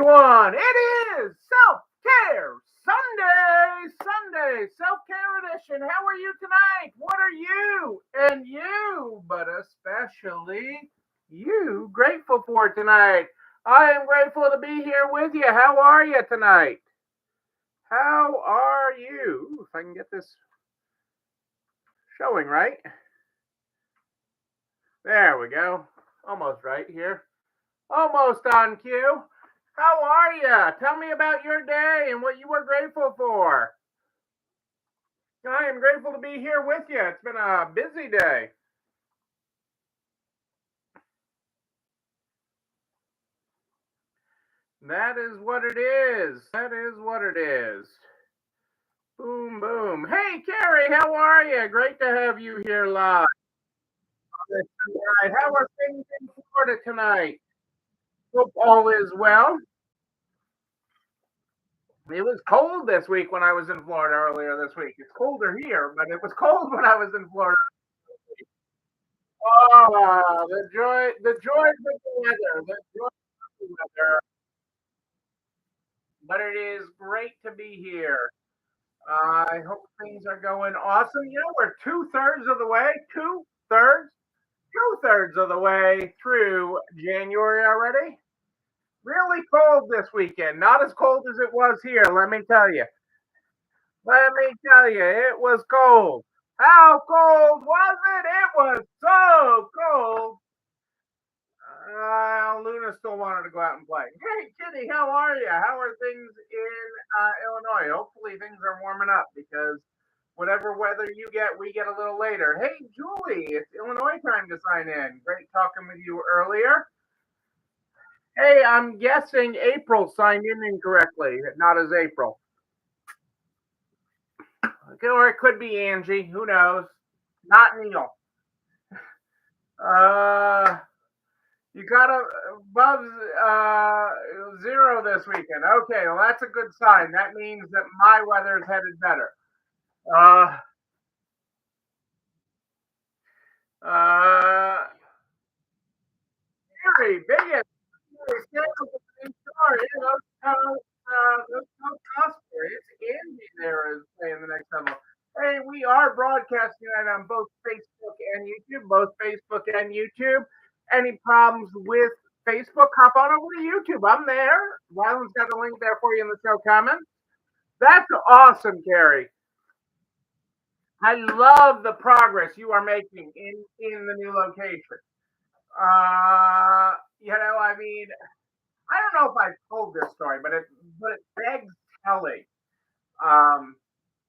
everyone. It is Self-Care Sunday, Self-Care Edition. How are you tonight? What are you and you, but especially you, grateful for tonight? I am grateful to be here with you. How are you tonight? How are you? If I can get this showing right. There we go. Almost right here. Almost on cue. How are you? Tell me about your day and what you were grateful for. I am grateful to be here with you. It's been a busy day. That is what it is. That is what it is. Boom, boom. Hey, Carrie, how are you? Great to have you here live. Tonight. How are things in Florida tonight? Hope all is well. It was cold this week when I was in Florida earlier this week. It's colder here, but it was cold when I was in Florida. Oh, the joys of the weather, the joys of the weather. But it is great to be here. I hope things are going awesome. You know, we're two-thirds of the way, two-thirds of the way through January already. Really cold this weekend. Not as cold as it was here, let me tell you. Let me tell you, it was cold. How cold was it? It was so cold. Luna still wanted to go out and play. Hey, Kitty, how are you? How are things in Illinois? Hopefully, things are warming up because whatever weather you get, we get a little later. Hey, Julie, it's Illinois time to sign in. Great talking with you earlier. Hey, I'm guessing April signed in incorrectly, not as April. Okay, or it could be Angie. Who knows? Not Neil. Uh, You got above zero this weekend. Okay, well that's a good sign. That means that my weather is headed better. Uh, uh, Gary, biggest sales of the new store. Those Costco. It's Andy there is playing the next level. Hey, we are broadcasting it on both Facebook and YouTube. Both Facebook and YouTube. Any problems with Facebook? Hop on over to YouTube. I'm there. Ryland's got the link there for you in the show comments. That's awesome, Carrie. I love the progress you are making in the new location. I mean, I don't know if I've told this story, but it begs telling. Um,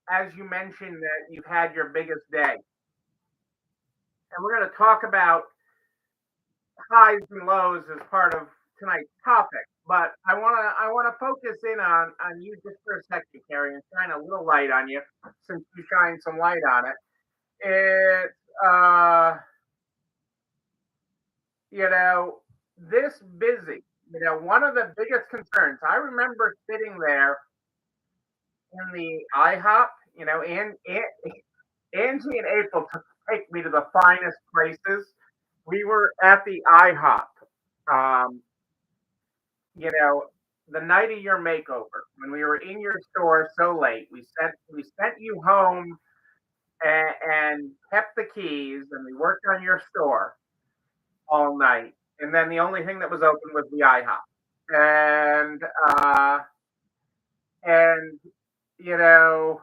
as you mentioned that you've had your biggest day, and we're going to talk about highs and lows as part of tonight's topic. But I wanna focus in on you just for a second, Carrie, and shine a little light on you since you shine some light on it. It's you know this busy. One of the biggest concerns. I remember sitting there in the IHOP. And Angie and April took take me to the finest places. We were at the IHOP. Um, you know, the night of your makeover, when we were in your store so late, we sent you home and kept the keys, and we worked on your store all night. And then the only thing that was open was the IHOP. And and you know,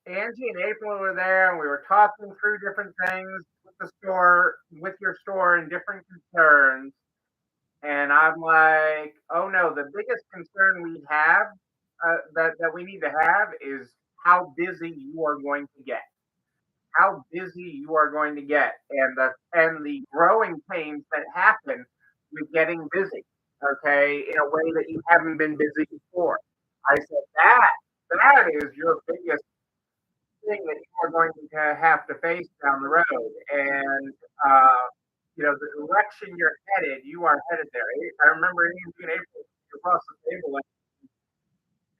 Angie and April were there, and we were talking through different things with your store, and different concerns. And I'm like, oh no, the biggest concern we have that we need to have is how busy you are going to get. How busy you are going to get, and the growing pains that happen with getting busy. Okay, in a way that you haven't been busy before. I said that is your biggest thing that you are going to have to face down the road. And the direction you're headed, you are headed there. I remember in April across the table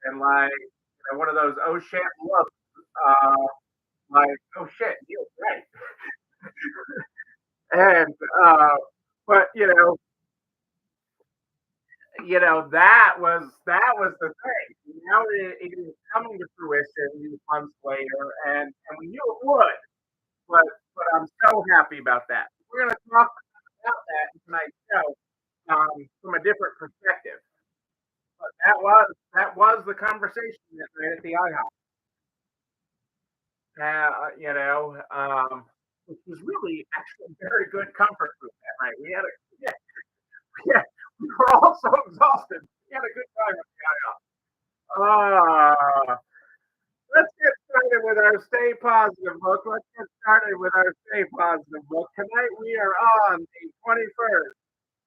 and like one of those oh shit looks, uh, like oh shit, you're right. And but that was the thing. Now it is coming to fruition these months later, and we knew it would. But but I'm so happy about that. We're going to talk about that in tonight's show from a different perspective. But that was the conversation that night at the IHOP. Which was really actually very good comfort food that night. Yeah, yeah, we were all so exhausted. We had a good time at the IHOP. Ah, let's get started with our Stay Positive book. Let's get started with our Stay Positive book. Tonight we are on the 21st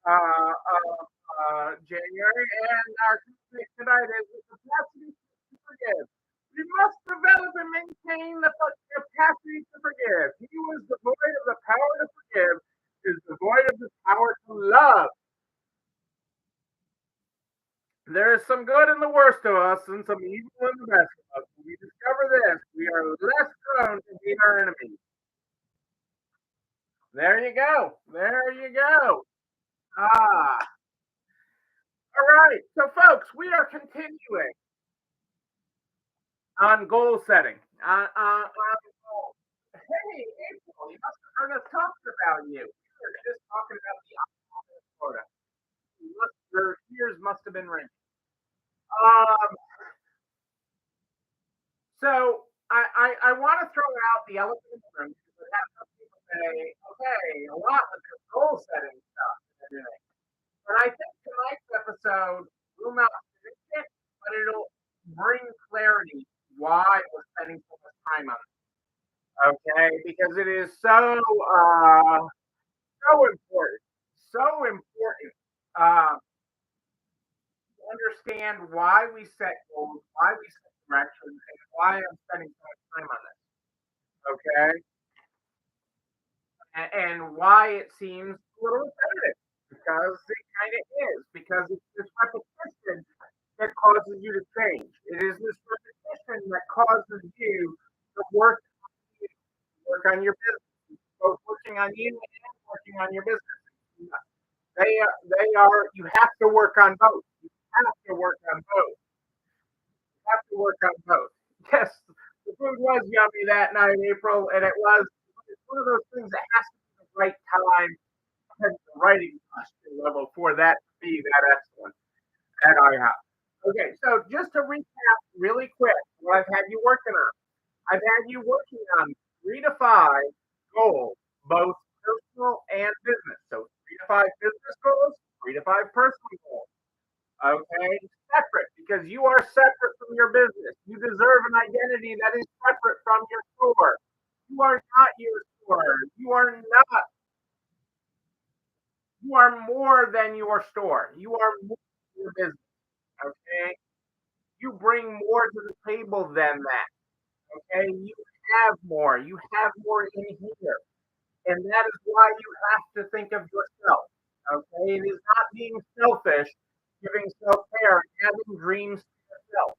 of January, and our topic tonight is the capacity to forgive. We must develop and maintain the capacity to forgive. He who is devoid of the power to forgive is devoid of the power to love. There is some good in the worst of us and some evil in the best of us. When we discover this, we are less prone to hate our enemies. There you go. There you go. Ah, all right. So, folks, we are continuing on goal setting. On goals. Hey, April, you must have heard us talking about you. We were just talking about the opposite of Florida. Your ears must have been ringing. Um, so I want to throw out the elephant in the room because I have some people say, okay, a lot of this goal setting stuff and everything. But I think tonight's episode will not fix it, but it'll bring clarity why we're spending so much time on it. Okay, because it is so important, so important to understand why we set goals, why we set directions, and why I'm spending so much time on this. Okay, and why it seems a little repetitive because it kind of is because it's this repetition that causes you to change. It is this repetition that causes you to work on your business, both working on you and working on your business. They are. You have to work on both. You have to work on both. You have to work on both. Yes, the food was yummy that night, April, and it's one of those things that has to be the right time and the writing posture level for that to be that excellent that I have. Okay, so just to recap really quick what I've had you working on. I've had you working on 3 to 5 goals, both personal and business. So 3 to 5 business goals, 3 to 5 personal goals. Okay, separate because you are separate from your business. You deserve an identity that is separate from your store. You are not your store. You are more than your store. You are more than your business. Okay, you bring more to the table than that. Okay, you have more. You have more in here. And that is why you have to think of yourself. Okay, it is not being selfish, giving self care, and having dreams for yourself.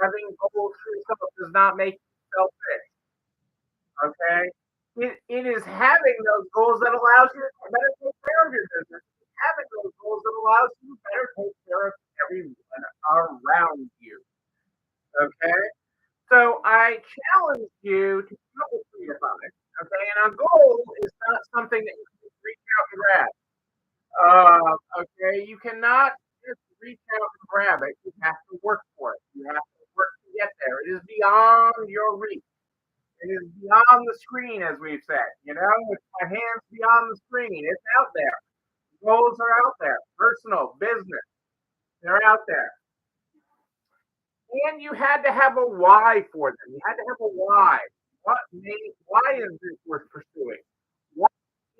Having goals for yourself does not make you selfish. Okay, it is having those goals that allows you to better take care of your business. It's having those goals that allows you to better take care of everyone around you. Okay, so I challenge you to come up with 3 to 5. Okay, and a goal is not something that you can just reach out and grab. Okay, you cannot just reach out and grab it. You have to work for it. You have to work to get there. It is beyond your reach. It is beyond the screen, as we've said. With my hands beyond the screen, it's out there. Goals are out there. Personal, business, they're out there. And you had to have a why for them. You had to have a why. Why is this worth pursuing? Why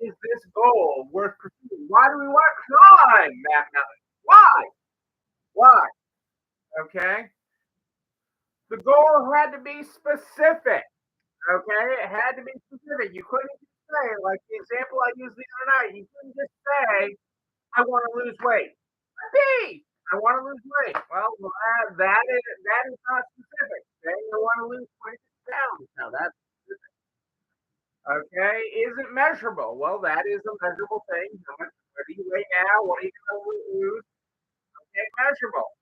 is this goal worth pursuing? Why do we want to climb that mountain? Why? Why? Okay. The goal had to be specific. Okay. It had to be specific. You couldn't just say, like the example I used the other night, you couldn't just say, I want to lose weight. Hey, I want to lose weight. Well, that is not specific. Saying I want to lose 26 pounds. Now that's specific. Okay. Is it measurable? Well, that is a measurable thing. How much? What do you weigh now? What are you going to lose? Okay. measurable?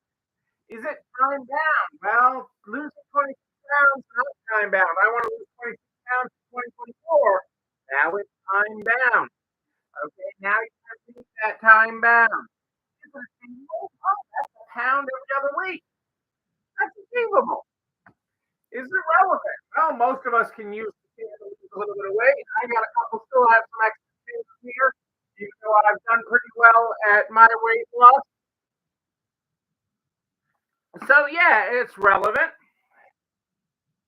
Is it time bound? Well, losing 26 pounds, not time bound. I want to lose 26 pounds in 2024. Now it's time bound. Okay, now you have to meet that time bound. Is it achievable? Oh, that's a pound every other week. That's achievable. Is it relevant? Well, most of us can use a little bit of weight. I got a couple, still have some extra things here. Even though I've done pretty well at my weight loss. So yeah, it's relevant.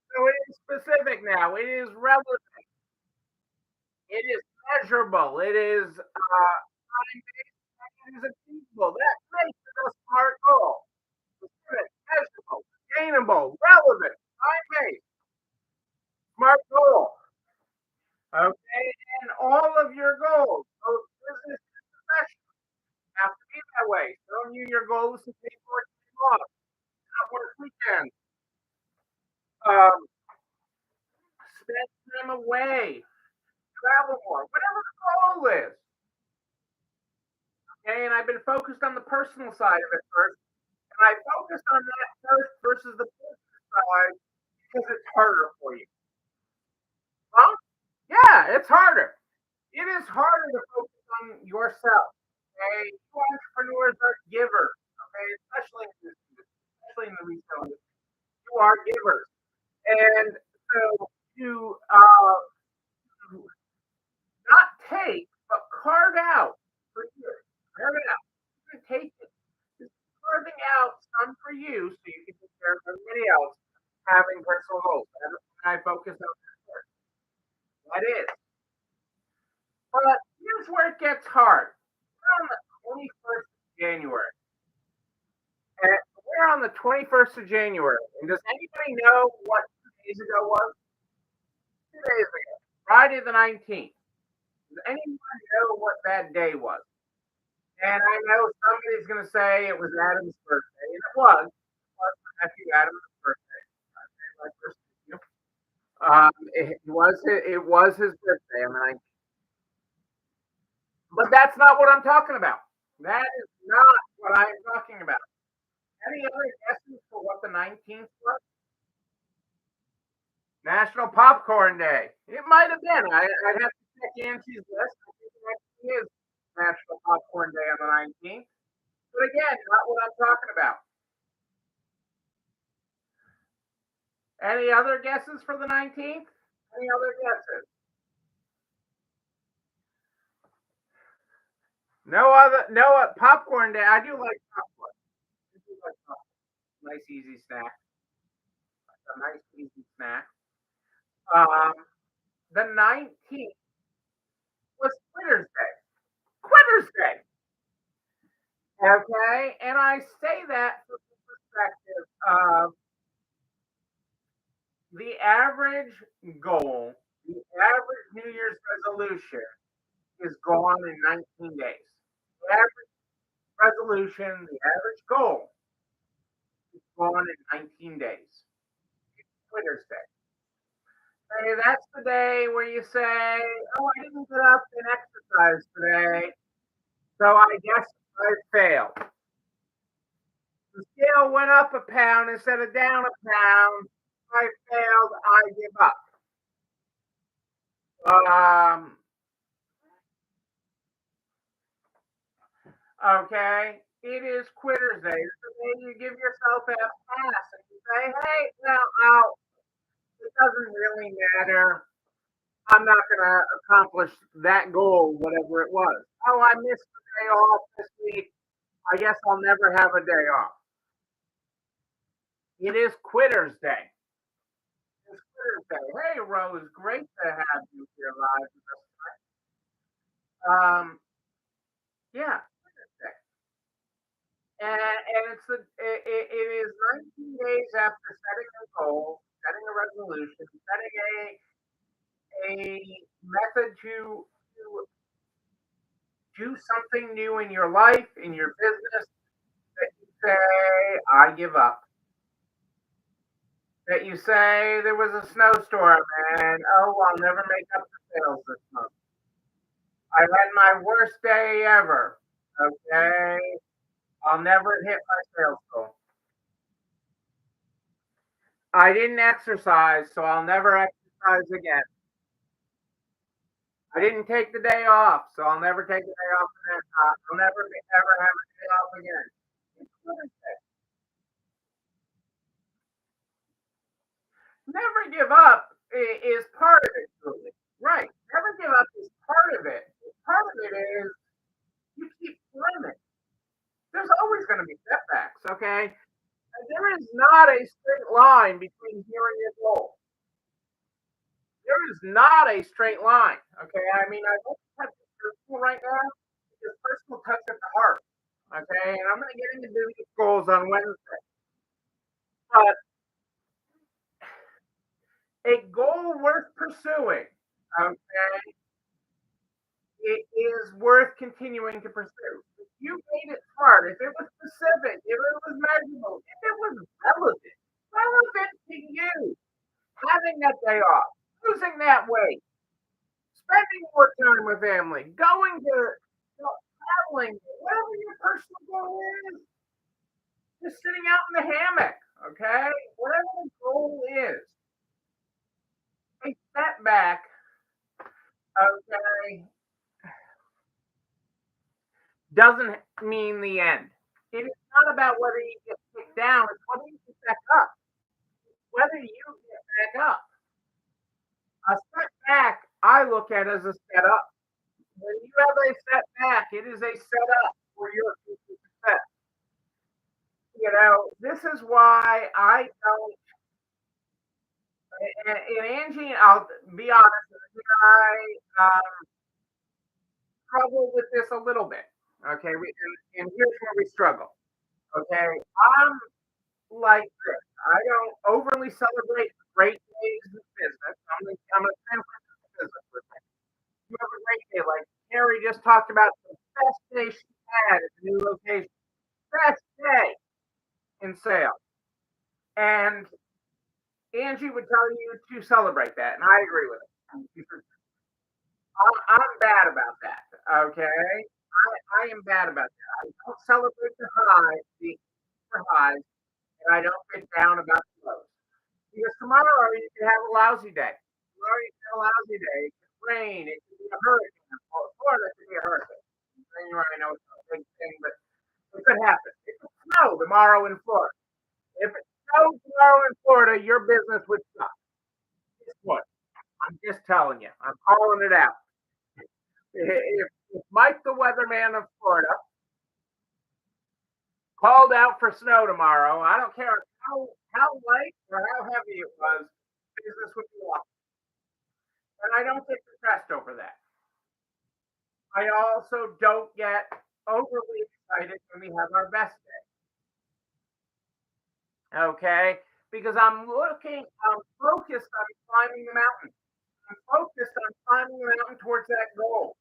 So it is specific now. It is relevant. It is measurable. It is time-based. It is achievable. That makes it a SMART goal. Specific, measurable, attainable, relevant, time-based, SMART goal. Okay, and all of your goals, both business and professional, have to be that way. Telling you your goal is to take more time off, not work weekends, um, spend time away, travel more, whatever the goal is. Okay, and I've been focused on the personal side of it first, and I focused on that first versus the business side because it's harder for you. Huh? Yeah, it's harder. It is harder to focus on yourself. Okay, you entrepreneurs are givers. Okay, especially in the retail industry, you are givers, and so to not take but carve out for you, carve it out. You can take it, just carving out some for you so you can take care of everybody else having personal goals. And I focus on that first. That is. But here's where it gets hard. We're on the 21st of January. And we're on the 21st of January. And does anybody know what 2 days ago was? 2 days ago. Friday the 19th. Does anyone know what that day was? And I know somebody's going to say it was Adam's birthday. And it was. It was my nephew Adam's birthday. My first nephew. It was his birthday on the 19th. But that's not what I'm talking about. That is not what I'm talking about. Any other guesses for what the 19th was? National Popcorn Day. It might have been. I'd have to check Angie's list. I think it actually is National Popcorn Day on the 19th. But again, not what I'm talking about. Any other guesses for the 19th? Any other guesses? No popcorn day. I do like popcorn. I do like popcorn. Nice easy snack. A nice easy snack. Um, the 19th was Quitter's Day. Quitter's Day. Okay, and I say that from the perspective of the average goal, the average New Year's resolution is gone in 19 days. The average resolution, the average goal is gone in 19 days. It's Quitter's Day. Hey, that's the day where you say, "Oh, I didn't get up and exercise today, so I guess I failed." The scale went up a pound instead of down a pound. I failed. I give up. Um, okay. It is Quitter's Day. It's the day you give yourself a pass and you say, "Hey, well, it doesn't really matter. I'm not going to accomplish that goal, whatever it was. Oh, I missed the day off this week. I guess I'll never have a day off." It is Quitter's Day. It's Quitter's Day. Hey, Rose, great to have you here live with us tonight. Yeah, Quitter's Day. And it is 19 days after setting a goal, setting a resolution, setting a method to do something new in your life, in your business, that you say, "I give up." That you say there was a snowstorm and oh, I'll never make up the sales this month. I had my worst day ever. Okay. I'll never hit my sales goal. I didn't exercise, so I'll never exercise again. I didn't take the day off, so I'll never take the day off again. I'll never ever have a day off again. It's Mother's Day. Never give up is part of it, Julie. Right. Never give up is part of it. Part of it is you keep climbing. There's always going to be setbacks, okay? And there is not a straight line between here and your goal. There is not a straight line, okay? I mean, I look at personal right now because personal touch at the heart, okay? And I'm going to get into business goals on Wednesday. But a goal worth pursuing, okay, it is worth continuing to pursue. If you made it smart, if it was specific, if it was measurable, if it was relevant to you, having that day off, losing that weight, spending more time with family, going to traveling, whatever your personal goal is, just sitting out in the hammock, okay? Whatever the goal is, a setback, okay, doesn't mean the end. It is not about whether you get kicked down, it's whether you get back up. Whether you get back up. A setback, I look at as a setup. When you have a setback, it is a setup for your future success. You know, this is why I don't. And Angie, I'll be honest, I struggle with this a little bit. Okay, and here's where we struggle. Okay, I'm like this. I don't overly celebrate great days in business. I'm a translate business with me. You have a great day. Like Carrie just talked about the best day she had at the new location. Best day in sales. And Angie would tell you to celebrate that, and I agree with it. I'm bad about that. Okay, I am bad about that. I don't celebrate the highs, and I don't get down about the lows. Because tomorrow you can have a lousy day. Tomorrow you can have a lousy day. It can rain. It can be a hurricane. Florida can be a hurricane. You already know it's not a big thing, but it could happen. It could snow tomorrow in Florida. If it snows tomorrow in Florida, your business would stop. Guess what? I'm just telling you. I'm calling it out. If Mike, the weatherman of Florida, called out for snow tomorrow, I don't care how light or how heavy it was, business would be lost. And I don't get depressed over that. I also don't get overly excited when we have our best day. Okay? Because I'm focused on climbing the mountain. I'm focused on climbing the mountain towards that goal.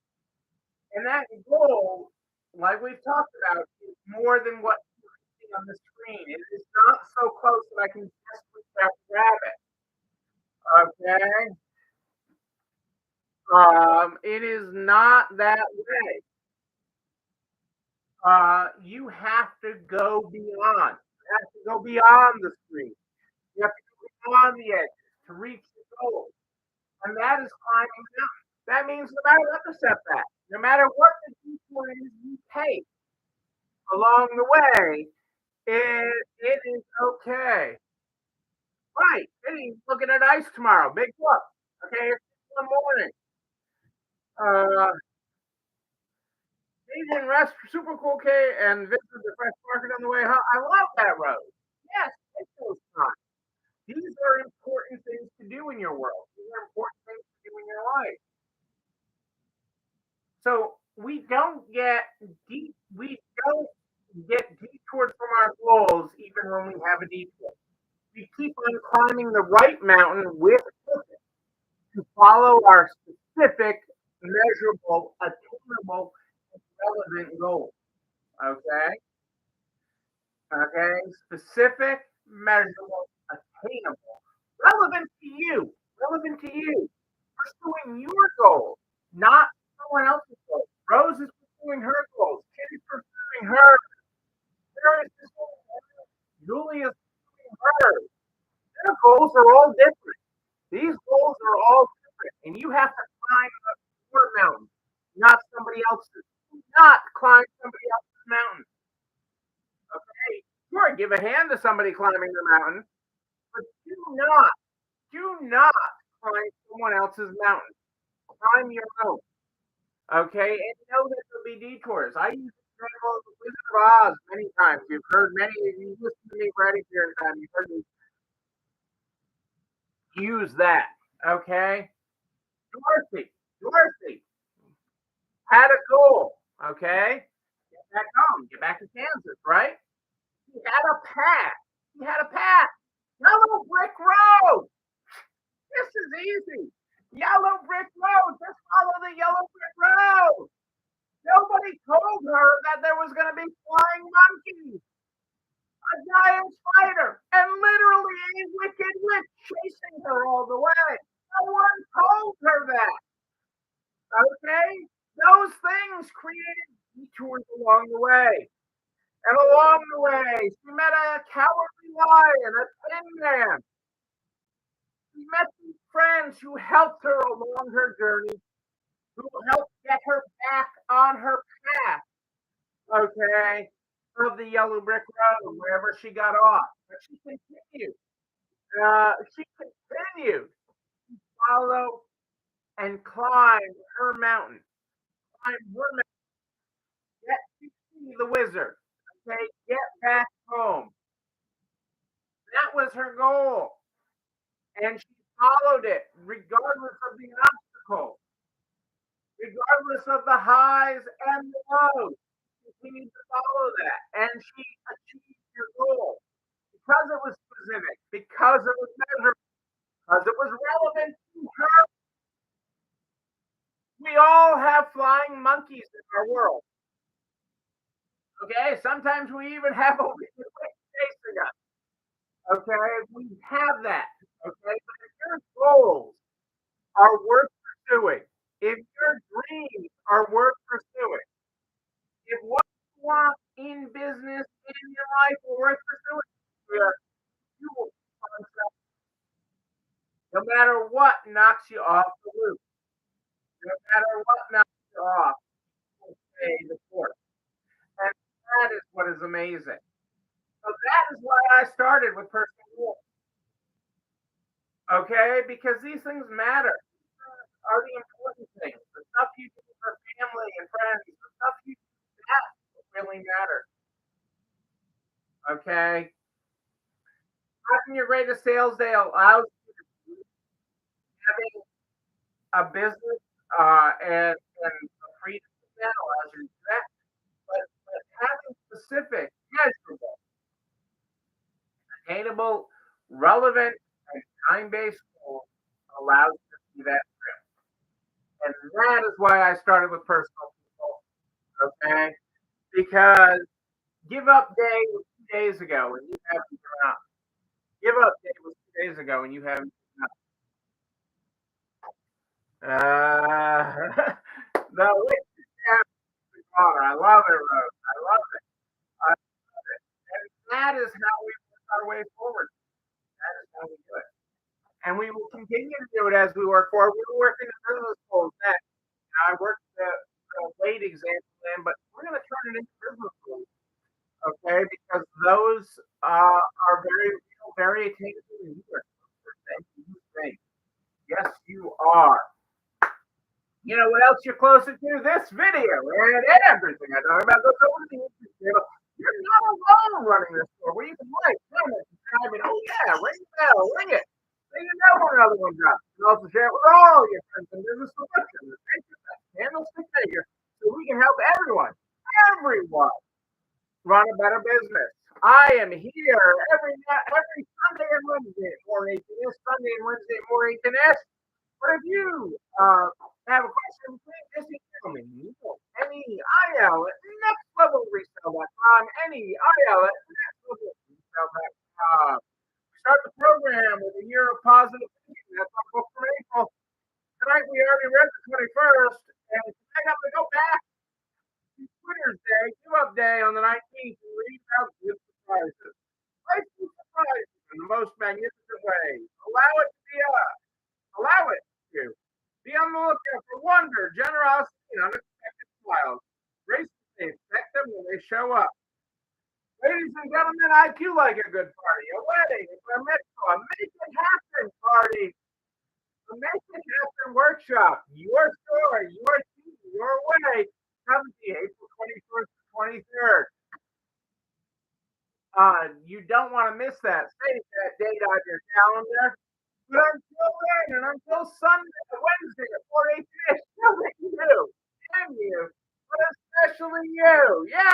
And that goal, like we've talked about, is more than what you see on the screen. It is not so close that I can just reach out and grab it. Okay? It is not that way. You have to go beyond. You have to go beyond the screen. You have to go beyond the edge to reach the goal. And that is climbing the mountain. That means no matter what the setback, no matter what the detour is you take along the way, it is okay. Right. Hey, looking at ice tomorrow. Big look. Okay, it's in the morning. Uh, Asian rest super cool K and visit the fresh market on the way home. I love that road. Yes, take those times. These are important things to do in your world. These are important things to do in your life. So we don't get detoured from our goals even when we have a detour. We keep on climbing the right mountain with purpose to follow our specific, measurable, attainable, and relevant goals. Okay? Okay? Specific, measurable, attainable, relevant to you. Relevant to you. Pursuing your goals, not someone else's goals. Rose is pursuing her goals. Kitty's pursuing her. Julia's hers. Their goals are all different. These goals are all different, and you have to climb your mountain, not somebody else's. Do not climb somebody else's mountain. Okay? Sure, give a hand to somebody climbing the mountain, but do not climb someone else's mountain. Climb your own. Okay, and know that there'll be detours. I use the example of the Wizard of Oz many times. You've heard many. You listen to me for any period of time. You've heard me use that. Okay, Dorothy had a goal. Okay, get back home, get back to Kansas, right? He had a path. He had a path. Yellow brick road. This is easy. Yellow brick road. Just follow the yellow brick road. Nobody told her that there was going to be flying monkeys, a giant spider, and literally a wicked witch chasing her all the way. No one told her that. Okay? Those things created detours along the way. And along the way, she met a cowardly lion, a tin man. She met these friends who helped her along her journey, who helped get her back on her path. Okay, of the yellow brick road wherever she got off. But she continued. She continued to follow and climb her mountain. Climb her mountain. Get to see the wizard. Okay, get back home. That was her goal. And she followed it regardless of the obstacles, regardless of the highs and the lows. She continued to follow that. And she achieved her goal. Because it was specific, because it was measurable, because it was relevant to her. We all have flying monkeys in our world. Okay, sometimes we even have a wicked witch chasing us. Okay, we have that. Okay, but if your goals are worth pursuing, if your dreams are worth pursuing, if what you want in business in your life are worth pursuing, you will find success. No matter what knocks you off the loop, no matter what knocks you off, you'll stay the course. And that is what is amazing. So that is why I started with personal growth. Okay, because these things matter. Are the important things. The stuff you do for family and friends, the stuff you do, that's what really matters. Okay. Having your greatest sales day allows you to having a business and the freedom of that allows you to do that. But having specific, measurable, attainable, relevant, and time-based goals allows you to see that through. And that is why I started with personal goals. Okay, because give up day was 2 days ago, and you haven't given up. Give up day was 2 days ago, and you haven't given up. The witch is water. I love it, Rose. I love it. I love it. And that is how we work our way forward. That is how we do it. And we will continue to do it as we work forward. We were working the business goals next. I worked the weight example in, but we're going to turn it into business goals. Okay, because those are very real, very attainable. And you are saying, yes, you are. You know what else you're closer to? This video and everything I talk about goes over to the YouTube channel. You're not alone running this store where you can like, comment, subscribe, and oh yeah, ring the bell, ring it. So you know when another one drops. You can also share it with all your friends and business solutions. Candlestick Maker, so we can help everyone run a better business. I am here every Sunday and Wednesday at 4 8 Sunday and Wednesday at 4 8 But if you have a question, please just email me. Any IL at nextlevelresale.com. Any IL at nextlevelresale.com. We start the program with a year of positive thinking. That's our book from April. Tonight we already read the 21st, and tonight I'm going to go back to Twitter's Day, Give Up Day on the 19th, and read out good surprises. Right most magnificent way. Allow it to. Be on the lookout for wonder, generosity, and unexpected smiles. Graciously expect them when they show up. Ladies and gentlemen, I too like a good party, a wedding, a mitzvah, a make it happen party, a make it happen workshop. Your story, your team, your way. Come to April 21st to 23rd. You don't want to miss that. Save that date on your calendar. But until then, and until Sunday, Wednesday at 4 8 p.m., still you and you, but especially you. Yeah.